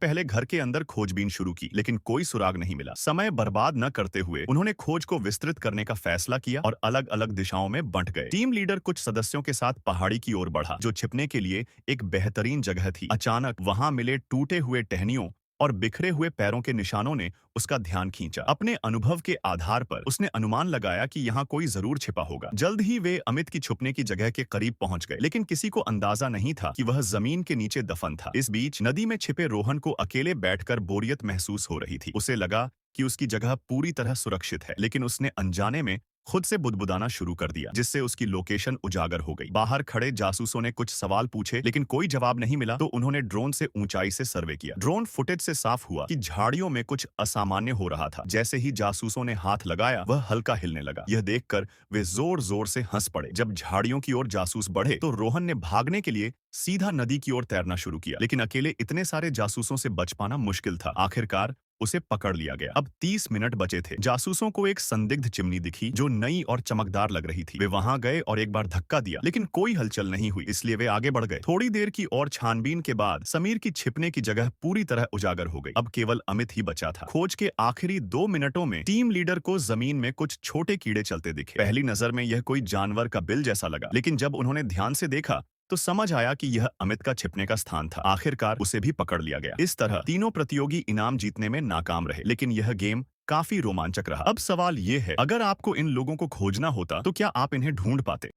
पहले घर के अंदर खोजबीन शुरू की, लेकिन कोई सुराग नहीं मिला। समय बर्बाद न करते हुए उन्होंने खोज को विस्तृत करने का फैसला किया और अलग-अलग दिशाओं में बंट गए। टीम लीडर कुछ सदस्यों के साथ पहाड़ी की ओर बढ़ा, जो छिपने के लिए एक बेहतरीन जगह थी। अचानक वहां मिले टूटे हुए टहनियों और बिखरे हुए पैरों के निशानों ने उसका ध्यान खींचा। अपने अनुभव के आधार पर उसने अनुमान लगाया कि यहाँ कोई जरूर छिपा होगा। जल्द ही वे अमित की छुपने की जगह के करीब पहुंच गए, लेकिन किसी को अंदाजा नहीं था कि वह जमीन के नीचे दफन था। इस बीच नदी में छिपे रोहन को अकेले बैठकर बोरियत महसूस हो रही थी। उसे लगा कि उसकी जगह पूरी तरह सुरक्षित है, लेकिन उसने अनजाने में खुद से बुदबुदाना शुरू कर दिया, जिससे उसकी लोकेशन उजागर हो गई। बाहर खड़े जासूसों ने कुछ सवाल पूछे, लेकिन कोई जवाब नहीं मिला, तो उन्होंने ड्रोन से ऊंचाई से सर्वे किया। ड्रोन फुटेज से साफ हुआ कि झाड़ियों में कुछ असामान्य हो रहा था। जैसे ही जासूसों ने हाथ लगाया, वह हल्का हिलने लगा। यह देखकर वे जोर जोर से हंस पड़े। जब झाड़ियों की ओर जासूस बढ़े, तो रोहन ने भागने के लिए सीधा नदी की ओर तैरना शुरू किया, लेकिन अकेले इतने सारे जासूसों से बच पाना मुश्किल था। आखिरकार उसे पकड़ लिया गया। अब 30 मिनट बचे थे। जासूसों को एक संदिग्ध चिमनी दिखी जो नई और चमकदार लग रही थी। वे वहां गए और एक बार धक्का दिया, लेकिन कोई हलचल नहीं हुई, इसलिए वे आगे बढ़ गए। थोड़ी देर की और छानबीन के बाद समीर की छिपने की जगह पूरी तरह उजागर हो गई। अब केवल अमित ही बचा था। खोज के आखिरी 2 मिनटों में टीम लीडर को जमीन में कुछ छोटे कीड़े चलते दिखे। पहली नजर में यह कोई जानवर का बिल जैसा लगा, लेकिन जब उन्होंने ध्यान से देखा तो समझ आया कि यह अमित का छिपने का स्थान था। आखिरकार उसे भी पकड़ लिया गया। इस तरह तीनों प्रतियोगी इनाम जीतने में नाकाम रहे, लेकिन यह गेम काफी रोमांचक रहा। अब सवाल ये है, अगर आपको इन लोगों को खोजना होता तो क्या आप इन्हें ढूंढ पाते?